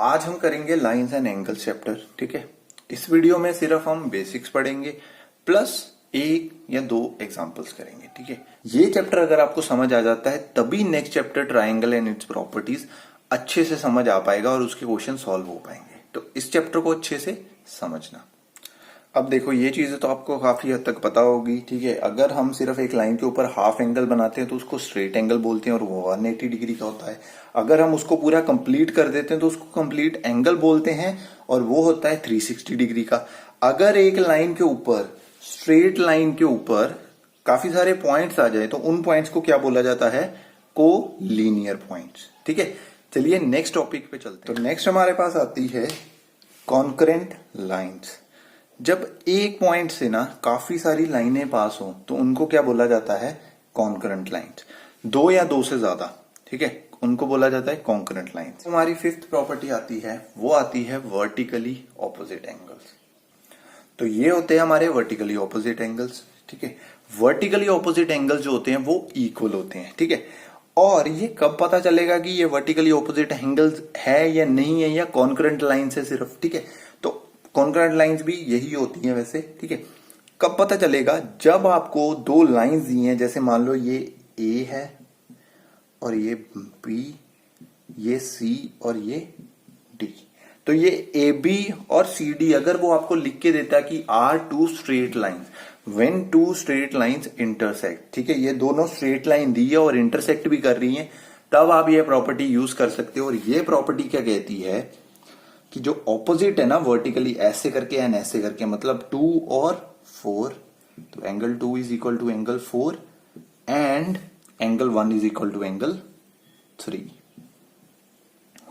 आज हम करेंगे लाइंस एंड एंगल्स चैप्टर। ठीक है, इस वीडियो में सिर्फ हम बेसिक्स पढ़ेंगे प्लस एक या दो एग्जांपल्स करेंगे। ठीक है, ये चैप्टर अगर आपको समझ आ जाता है तभी next chapter triangle and its properties अच्छे से समझ आ पाएगा और उसके क्वेश्चन सॉल्व हो पाएंगे। तो इस चैप्टर को अच्छे से समझना। अब देखो, ये चीजें तो आपको काफी हद तक पता होगी। ठीक है, अगर हम सिर्फ एक लाइन के ऊपर हाफ एंगल बनाते हैं तो उसको स्ट्रेट एंगल बोलते हैं और वो 180 डिग्री का होता है। अगर हम उसको पूरा कंप्लीट कर देते हैं तो उसको कंप्लीट एंगल बोलते हैं और वो होता है 360 डिग्री का। अगर एक लाइन के ऊपर, स्ट्रेट लाइन के ऊपर काफी सारे पॉइंट्स आ जाए तो उन पॉइंट्स को क्या बोला जाता है? को लीनियर पॉइंट्स। ठीक है, चलिए नेक्स्ट टॉपिक पे चलते हैं। तो नेक्स्ट हमारे पास आती है कॉन्करेंट लाइंस। जब एक पॉइंट से ना काफी सारी लाइनें पास हो तो उनको क्या बोला जाता है? Concurrent lines. दो या दो से ज्यादा, ठीक है, उनको बोला जाता है कॉन्करेंट लाइंस। हमारी फिफ्थ प्रॉपर्टी आती है, वो आती है वर्टिकली ऑपोजिट एंगल्स। तो ये होते हैं हमारे वर्टिकली ऑपोजिट एंगल्स। ठीक है, वर्टिकली ऑपोजिट एंगल्स जो होते हैं वो इक्वल होते हैं। ठीक है, और ये कब पता चलेगा कि ये वर्टिकली ऑपोजिट एंगल्स है या नहीं है, या कॉन्करेंट लाइन से सिर्फ? ठीक है, तो कॉन्करेंट लाइंस भी यही होती हैं वैसे। ठीक है, कब पता चलेगा? जब आपको दो लाइंस दी हैं, जैसे मान लो ये ए है और ये बी, ये सी और ये डी। तो ये ए बी और सी डी अगर वो आपको लिख के देता कि are two straight lines when two straight lines intersect, ठीक है, ये दोनों स्ट्रेट लाइन दी है और इंटरसेक्ट भी कर रही हैं, तब आप ये प्रॉपर्टी यूज कर सकते हो। और ये प्रॉपर्टी क्या कहती है कि जो ऑपोजिट है ना वर्टिकली, ऐसे करके एंड ऐसे करके, मतलब 2 और 4, तो angle 2 is equal to angle 4 and angle 1 is equal to angle 3।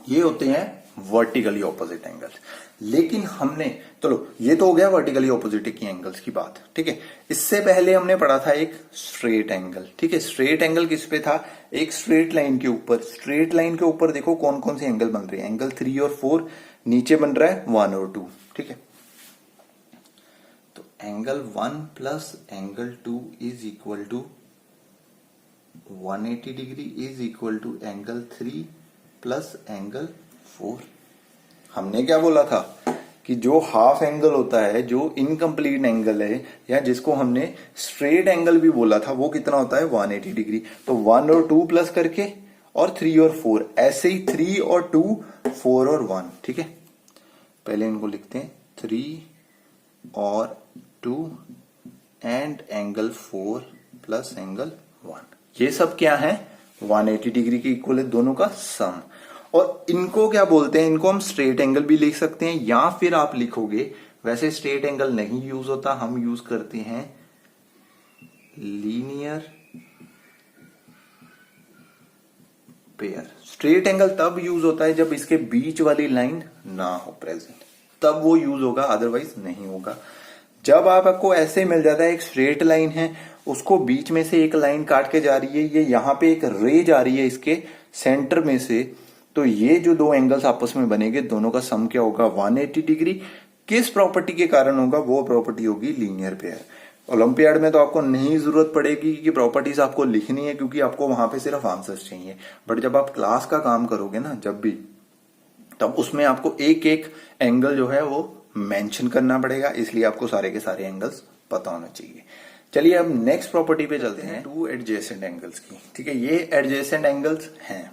ये होते हैं वर्टिकली ऑपोजिट एंगल्स। लेकिन हमने, चलो ये तो हो गया वर्टिकली ऑपोजिट की एंगल्स की बात। ठीक है, इससे पहले हमने पढ़ा था एक स्ट्रेट एंगल। ठीक है, स्ट्रेट एंगल किस पे था? एक स्ट्रेट लाइन के ऊपर। स्ट्रेट लाइन के ऊपर देखो कौन कौन से एंगल बन रहे हैं। एंगल 3 और 4, नीचे बन रहा है 1 और 2। ठीक है, तो angle 1 plus angle 2 is equal to 180 degree is equal to angle 3 plus angle 4। हमने क्या बोला था कि जो हाफ एंगल होता है, जो इनकम्प्लीट एंगल है, या जिसको हमने स्ट्रेट एंगल भी बोला था, वो कितना होता है? 180 डिग्री। तो 1 और 2 प्लस करके और 3 और 4, ऐसे ही 3 और 2, 4 और 1। ठीक है, पहले इनको लिखते हैं 3 और 2 एंड एंगल 4 प्लस एंगल 1। ये सब क्या है? 180 डिग्री के इक्वल है, दोनों का सम। और इनको क्या बोलते हैं? इनको हम स्ट्रेट एंगल भी लिख सकते हैं, या फिर आप लिखोगे, वैसे स्ट्रेट एंगल नहीं यूज होता, हम यूज करते हैं लीनियर पेयर। स्ट्रेट एंगल तब यूज होता है जब इसके बीच वाली लाइन ना हो प्रेजेंट, तब वो यूज होगा, अदरवाइज नहीं होगा। जब आपको ऐसे मिल जाता है, एक स्ट्रेट लाइन है, उसको बीच में से एक लाइन काट के जा रही है, ये यहां पे एक रे जा रही है इसके सेंटर में से, तो ये जो दो एंगल्स आपस में बनेंगे, दोनों का सम क्या होगा? 180 डिग्री। किस प्रॉपर्टी के कारण होगा? वो प्रॉपर्टी होगी लीनियर पेयर। ओलंपियाड में तो आपको नहीं जरूरत पड़ेगी कि प्रॉपर्टीज आपको लिखनी है, क्योंकि आपको वहां पे सिर्फ आंसर्स चाहिए। बट जब आप क्लास का काम करोगे ना, जब भी, तब उसमें आपको एक एक एंगल जो है वो मेंशन करना पड़ेगा, इसलिए आपको सारे के सारे एंगल्स पता होना चाहिए। चलिए अब नेक्स्ट प्रॉपर्टी पे चलते हैं, टू एडजेसेंट एंगल्स की। ठीक है, ये एडजेसेंट एंगल्स हैं।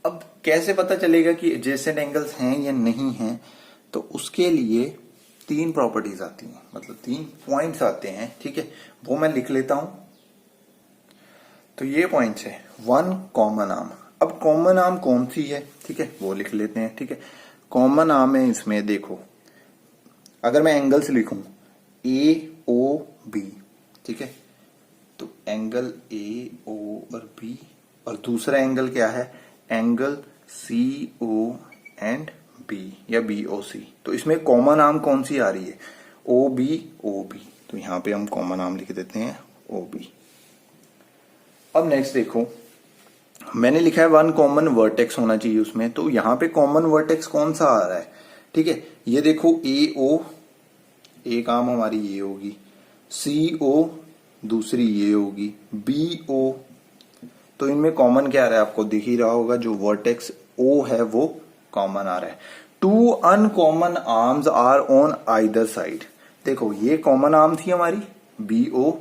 अब कैसे पता चलेगा कि एडजेसेंट एंगल्स हैं या नहीं हैं? तो उसके लिए 3 प्रॉपर्टीज आती हैं, मतलब 3 पॉइंट्स आते हैं। ठीक है, वो मैं लिख लेता हूं। तो ये पॉइंट्स है, 1 कॉमन आर्म। अब कॉमन आर्म कौन सी है? ठीक है, वो लिख लेते हैं। ठीक है, कॉमन आर्म है इसमें, देखो अगर मैं एंगल्स लिखूं ए ओ बी, ठीक है, तो एंगल ए ओ और बी, और दूसरा एंगल क्या है? Angle C O and B, या बी ओ सी। तो इसमें कॉमन आर्म कौन सी आ रही है? O B O B. तो यहां पे हम कॉमन आर्म लिख देते हैं ओ बी। अब नेक्स्ट देखो, मैंने लिखा है 1 कॉमन वर्टेक्स होना चाहिए उसमें। तो यहां पे कॉमन वर्टेक्स कौन सा आ रहा है? ठीक है, ये देखो ए ओ, एक आर्म हमारी ये होगी, सी ओ दूसरी ये होगी, बी ओ। तो इनमें कॉमन क्या आ रहा है? आपको दिख ही रहा होगा, जो वर्टेक्स ओ है वो कॉमन आ रहा है। Two uncommon arms are on either side. देखो ये कॉमन आर्म थी हमारी BO,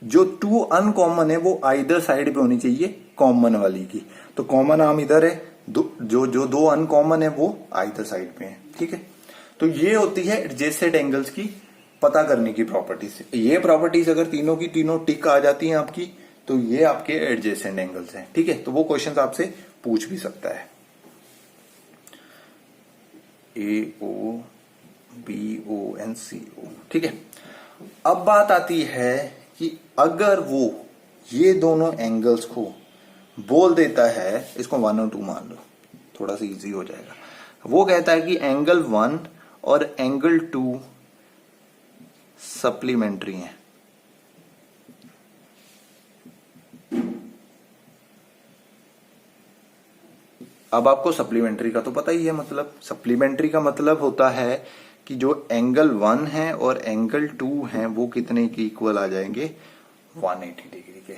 जो टू अनकॉमन है वो आइदर साइड पे होनी चाहिए कॉमन वाली की। तो कॉमन आर्म इधर है, जो दो अनकॉमन है वो आइदर साइड पे है, ठीक है। तो ये होती है एडजेसेंट एंगल्स की पता करने की प्रॉपर्टीज। ये प्रॉपर्टीज अगर तीनों की तीनों टिक आ जाती हैं आपकी, तो ये आपके एडजेसेंट एंगल्स हैं, ठीक है। तो वो क्वेश्चन आपसे पूछ भी सकता है। AO BO and CO, ठीक है। अब बात आती है कि अगर वो ये दोनों एंगल्स को बोल देता है, इसको 1 और 2 मान लो, थोड़ा सा इजी हो जाएगा। वो कहता है कि एंगल 1 और एंगल 2 सप्लीमेंट्री हैं। अब आपको सप्लीमेंट्री का तो पता ही है, मतलब सप्लीमेंट्री का मतलब होता है कि जो एंगल 1 है और एंगल 2 है वो कितने के इक्वल आ जाएंगे, 180 डिग्री के।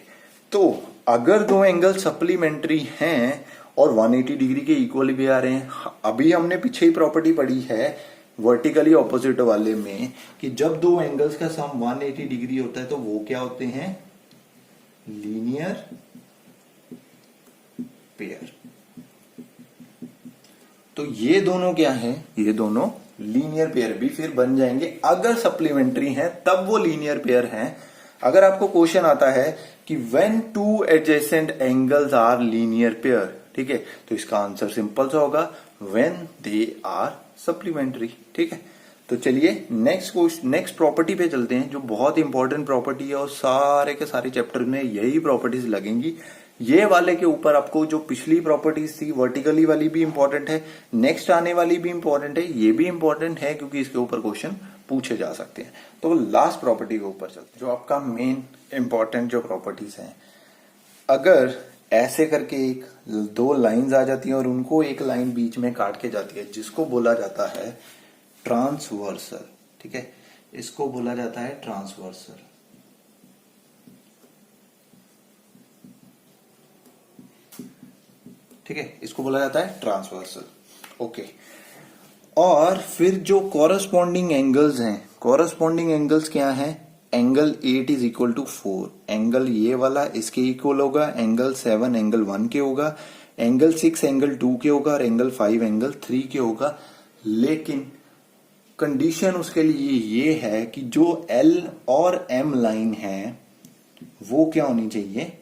तो अगर दो एंगल सप्लीमेंट्री हैं और 180 डिग्री के इक्वल भी आ रहे हैं, अभी हमने पीछे ही प्रॉपर्टी पढ़ी है वर्टिकली ऑपोजिट वाले में कि जब दो एंगल्स का सम 180 डिग्री होता है तो वो क्या होते हैं, लीनियर पेयर। तो ये दोनों क्या है, ये दोनों लीनियर पेयर भी फिर बन जाएंगे अगर सप्लीमेंट्री हैं, तब वो लीनियर पेयर हैं। अगर आपको क्वेश्चन आता है कि when two adjacent angles are linear pair, ठीक है, तो इसका आंसर सिंपल सा होगा व्हेन दे आर सप्लीमेंट्री, ठीक है। तो चलिए नेक्स्ट प्रॉपर्टी पे चलते हैं, जो बहुत इंपॉर्टेंट प्रॉपर्टी है और सारे के सारे चैप्टर में यही प्रॉपर्टीज लगेंगी। ये वाले के ऊपर आपको जो पिछली प्रॉपर्टीज थी वर्टिकली वाली भी इंपॉर्टेंट है, नेक्स्ट आने वाली भी इंपॉर्टेंट है, ये भी इंपॉर्टेंट है क्योंकि इसके ऊपर क्वेश्चन पूछे जा सकते हैं। तो लास्ट प्रॉपर्टी के ऊपर चलते हैं, जो आपका मेन इंपॉर्टेंट जो प्रॉपर्टीज हैं। अगर ऐसे करके एक दो लाइंस आ जाती हैं और उनको एक लाइन बीच में काट के जाती है, जिसको बोला जाता है ट्रांसवर्सल, ठीक है, इसको बोला जाता है ट्रांसवर्सल। ठीक है, इसको बोला जाता है ट्रांसवर्सल, ओके। और फिर जो कॉरस्पॉन्डिंग एंगल्स हैं, कॉरस्पॉन्डिंग एंगल्स क्या हैं, angle 8 is equal to 4, angle ये वाला इसके इक्वल होगा, एंगल 7 एंगल 1 के होगा, एंगल 6 एंगल 2 के होगा और एंगल 5 एंगल 3 के होगा। लेकिन कंडीशन उसके लिए ये है कि जो L और M लाइन है वो क्या होनी चाहिए,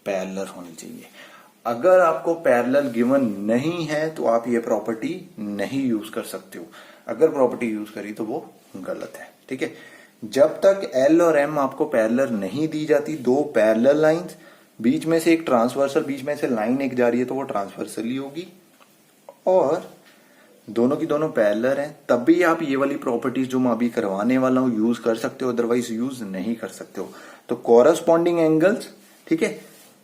पैरेलल होनी चाहिए। अगर आपको पैरेलल गिवन नहीं है तो आप ये प्रॉपर्टी नहीं यूज कर सकते हो, अगर प्रॉपर्टी यूज करी तो वो गलत है, ठीक है। जब तक L और M आपको पैरेलल नहीं दी जाती, दो पैरेलल लाइंस, बीच में से एक ट्रांसवर्सल, बीच में से लाइन एक जा रही है, तो वो ट्रांसवर्सल ही होगी। और दोनों की दोनों पैरेलल हैं, तब भी आप ये वाली प्रॉपर्टीज जो मैं अभी करवाने वाला हूं यूज कर सकते हो, अदरवाइज यूज नहीं कर सकते हो। तो कॉरस्पॉन्डिंग एंगल्स, ठीक है,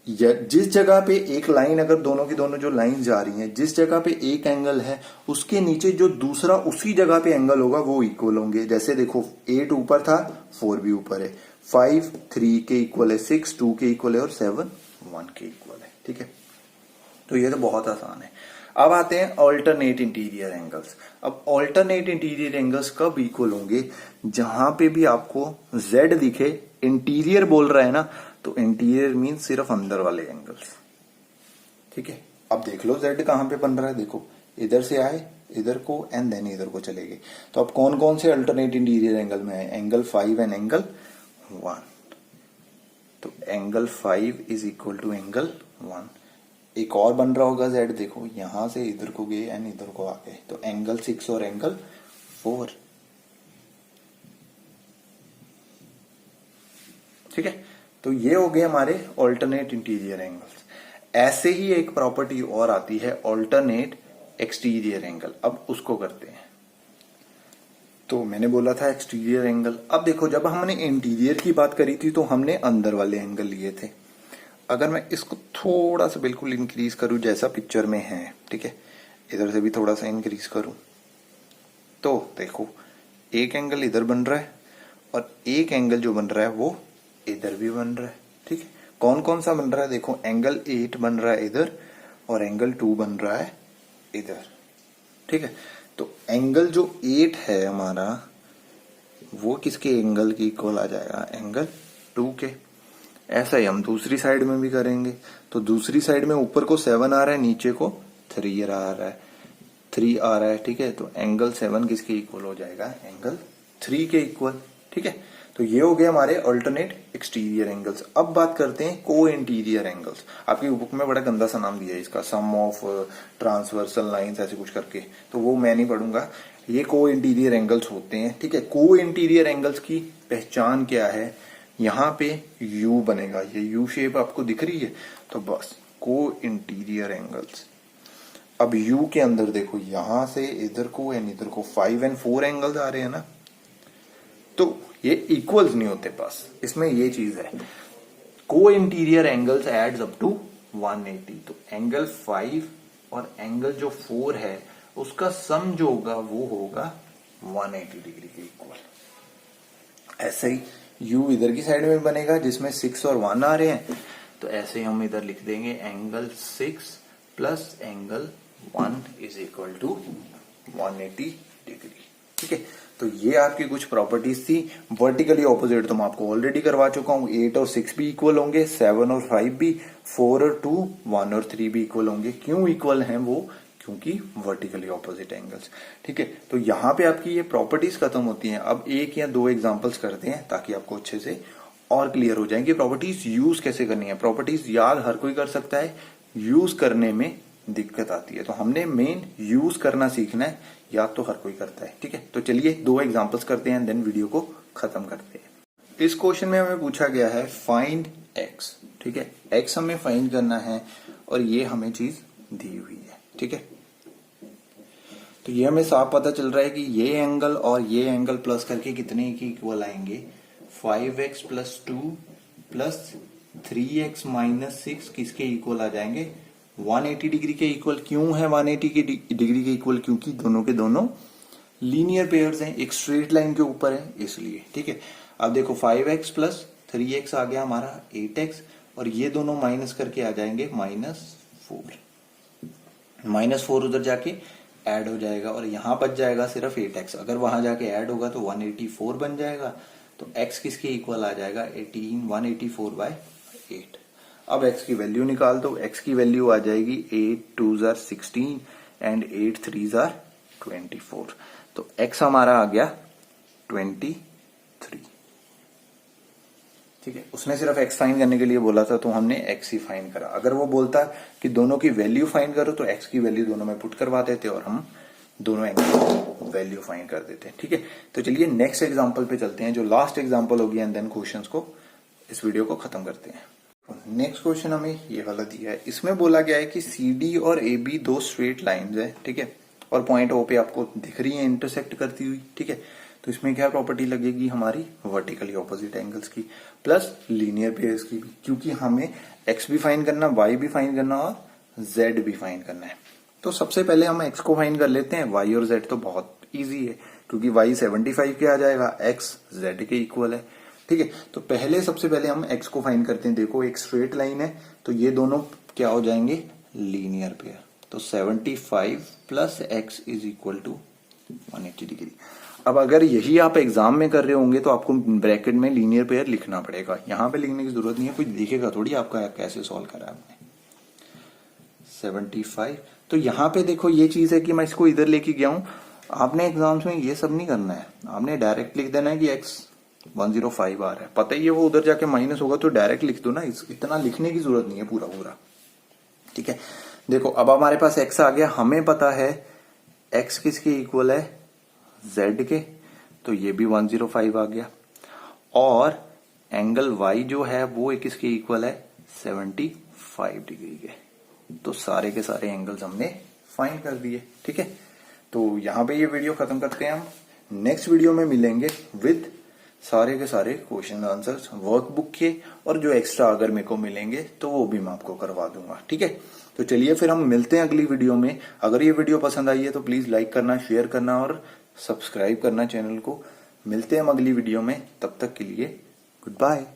जिस जगह पे एक लाइन, अगर दोनों की दोनों जो लाइन जा रही हैं, जिस जगह पे एक एंगल है उसके नीचे जो दूसरा उसी जगह पे एंगल होगा वो इक्वल होंगे। जैसे देखो 8 ऊपर था, 4 भी ऊपर है, 5 3 के इक्वल है, 6 2 के इक्वल है और 7 1 के इक्वल है, ठीक है। तो ये तो बहुत आसान है। अब आते हैं ऑल्टरनेट इंटीरियर एंगल्स। अब ऑल्टरनेट इंटीरियर एंगल्स कब इक्वल होंगे, जहां पे भी आपको Z दिखे, इंटीरियर बोल रहा है ना, तो इंटीरियर मीन सिर्फ अंदर वाले एंगल्स, ठीक है। अब देख लो Z कहां पे बन रहा है, देखो इधर से आए इधर को एंड देन इधर को चले गए। तो अब कौन कौन से अल्टरनेट इंटीरियर एंगल में है, एंगल 5 एंड एंगल 1। तो angle 5 is equal to angle 1। एक और बन रहा होगा Z, देखो यहां से इधर को गए एंड इधर को आ गए, तो एंगल 6 और एंगल 4, ठीक है। तो ये हो गए हमारे ऑल्टरनेट इंटीरियर एंगल्स। ऐसे ही एक प्रॉपर्टी और आती है ऑल्टरनेट एक्सटीरियर एंगल। अब उसको करते हैं। तो मैंने बोला था एक्सटीरियर एंगल। अब देखो जब हमने इंटीरियर की बात करी थी तो हमने अंदर वाले एंगल लिए थे। अगर मैं इसको थोड़ा सा बिल्कुल इंक्रीज करूं जैसा पिक्चर में है, ठीक है, इधर से भी थोड़ा सा इंक्रीज करूं, तो देखो एक एंगल इधर बन रहा है और एक एंगल जो बन रहा है वो इधर भी बन रहा है, ठीक है। कौन कौन सा बन रहा है, देखो एंगल 8 बन रहा है इधर और एंगल 2 बन रहा है इधर, ठीक है। तो एंगल जो 8 है हमारा वो किसके एंगल की इक्वल आ जाएगा, एंगल 2 के। ऐसा ही हम दूसरी साइड में भी करेंगे। तो दूसरी साइड में ऊपर को 7 आ रहा है, नीचे को 3 आ रहा है, 3 आ रहा है, ठीक है। तो एंगल 7 किसके इक्वल हो जाएगा, एंगल 3 के इक्वल, ठीक है। तो ये हो गए हमारे अल्टरनेट एक्सटीरियर एंगल्स। अब बात करते हैं को इंटीरियर एंगल्स। आपकी बुक में बड़ा गंदा सा नाम दिया है इसका, सम ऑफ ट्रांसवर्सल लाइंस ऐसे कुछ करके, तो वो मैं नहीं पढ़ूंगा। ये को इंटीरियर एंगल्स होते हैं, ठीक है। को इंटीरियर एंगल्स की पहचान क्या है, यहाँ पे यू बनेगा, ये यू शेप आपको दिख रही है, तो बस को इंटीरियर एंगल्स। अब यू के अंदर देखो, यहां से इधर को एंड इधर को 5 और 4 एंगल्स आ रहे हैं ना, तो ये इक्वल्स नहीं होते पास, इसमें ये चीज है। को interior angles adds up to 180। तो एंगल 5 और एंगल जो 4 है उसका सम जो होगा वो होगा 180 डिग्री के इक्वल। ऐसे ही यू इधर की साइड में बनेगा जिसमें 6 और 1 आ रहे हैं, तो ऐसे ही हम इधर लिख देंगे angle 6 plus angle 1 is equal to 180 degree, ठीक है। तो ये आपकी कुछ प्रॉपर्टीज थी। वर्टिकली ऑपोजिट तो मैं आपको ऑलरेडी करवा चुका हूं। 8 और 6 भी इक्वल होंगे, 7 और 5 भी, 4 और 2, 1 और 3 भी इक्वल होंगे। क्यों इक्वल हैं वो, क्योंकि वर्टिकली ऑपोजिट एंगल्स, ठीक है। तो यहाँ पे आपकी ये प्रॉपर्टीज खत्म होती हैं। अब एक या दो एग्जांपल्स करते हैं ताकि आपको अच्छे से और क्लियर हो जाएंगे प्रॉपर्टीज यूज कैसे करनी है। प्रॉपर्टीज याद हर कोई कर सकता है, यूज करने में दिक्कत आती है। तो हमने मेन यूज करना सीखना है, याद तो हर कोई करता है, ठीक है। तो चलिए 2 एग्जांपल्स करते हैं, देन वीडियो को खत्म करते हैं। इस क्वेश्चन में हमें पूछा गया है फाइंड एक्स, ठीक है। एक्स हमें फाइंड करना है और ये हमें चीज दी हुई है, ठीक है। तो ये हमें साफ पता चल रहा है कि ये एंगल और ये एंगल प्लस करके कितने की इक्वल आएंगे, 5x plus 2 plus 3x minus 6 किसके इक्वल आ जाएंगे, 180 डिग्री के इक्वल। क्यों है 180 की डिग्री के इक्वल, क्योंकि दोनों के दोनों लीनियर पेयर्स हैं, एक स्ट्रेट लाइन के ऊपर है इसलिए, ठीक है। अब देखो 5x प्लस 3x आ गया हमारा 8x, और ये दोनों माइनस करके आ जाएंगे -4। -4 उधर जाके ऐड हो जाएगा और यहां बच जाएगा सिर्फ 8x। अगर वहां जाके ऐड होगा तो 184 बन जाएगा। तो x किसके इक्वल आ जाएगा, 184/8। अब x की वैल्यू निकाल दो। x की वैल्यू आ जाएगी 8 2s are 16 and 8 3s are 24। तो x हमारा आ गया 23, ठीक है। उसने सिर्फ x फाइंड करने के लिए बोला था तो हमने x ही फाइंड करा। अगर वो बोलता कि दोनों की वैल्यू फाइंड करो तो x की वैल्यू दोनों में पुट करवा देते और हम दोनों एंगल वैल्यू फाइंड कर देते, ठीक है। तो चलिए नेक्स्ट एग्जांपल पे चलते हैं, जो लास्ट एग्जांपल होगी, एंड देन क्वेश्चंस को, इस वीडियो को खत्म करते हैं। नेक्स्ट क्वेश्चन हमें ये वाला दिया है। इसमें बोला गया है कि CD और AB 2 स्ट्रेट लाइंस है, ठीक है, और पॉइंट O पे आपको दिख रही है इंटरसेक्ट करती हुई, ठीक है। तो इसमें क्या प्रॉपर्टी लगेगी हमारी, वर्टिकली ऑपोजिट एंगल्स की प्लस लीनियर पेयर्स की भी, क्योंकि हमें x भी फाइंड करना, y भी फाइंड करना और z भी फाइंड करना है। तो सबसे पहले हम x को फाइंड कर लेते हैं। y और z तो बहुत इजी है, क्योंकि y 75 के आ जाएगा, x z के इक्वल है, ठीक है। तो पहले सबसे पहले हम x को फाइंड करते हैं। देखो एक स्ट्रेट लाइन है तो ये दोनों क्या हो जाएंगे, लीनियर पेयर। तो 75 plus x is equal to 180 degree. अब अगर यही आप एग्जाम में कर रहे होंगे तो आपको ब्रैकेट में लीनियर पेयर लिखना पड़ेगा, यहां पे लिखने की जरूरत नहीं है, कोई देखेगा थोड़ी आपका कैसे सॉल्व करा आपने। 75, तो यहां पे देखो ये चीज है कि मैं इसको इधर लेके गया हूं। आपने एग्जाम्स में ये सब नहीं करना है, आपने डायरेक्ट लिख देना है कि x 105 आ रहा है, पता ही है वो उधर जाके माइनस होगा, तो डायरेक्ट लिख दो ना, इतना लिखने की जरूरत नहीं है पूरा पूरा, ठीक है। देखो अब हमारे पास x आ गया, हमें पता है x किसके इक्वल है, z के, तो ये भी 105 आ गया। और एंगल y जो है वो किसके इक्वल है, 75 डिग्री के। तो सारे के सारे एंगल्स हमने फाइंड कर दिए, ठीक है। तो यहां पे ये वीडियो खत्म करते हैं हम। नेक्स्ट वीडियो में मिलेंगे विद सारे के सारे क्वेश्चन आंसर्स वर्कबुक के, और जो एक्स्ट्रा अगर मेरे को मिलेंगे तो वो भी मैं आपको करवा दूंगा, ठीक है। तो चलिए फिर हम मिलते हैं अगली वीडियो में। अगर ये वीडियो पसंद आई है तो प्लीज लाइक करना, शेयर करना और सब्सक्राइब करना चैनल को। मिलते हैं हम अगली वीडियो में, तब तक के लिए गुड बाय।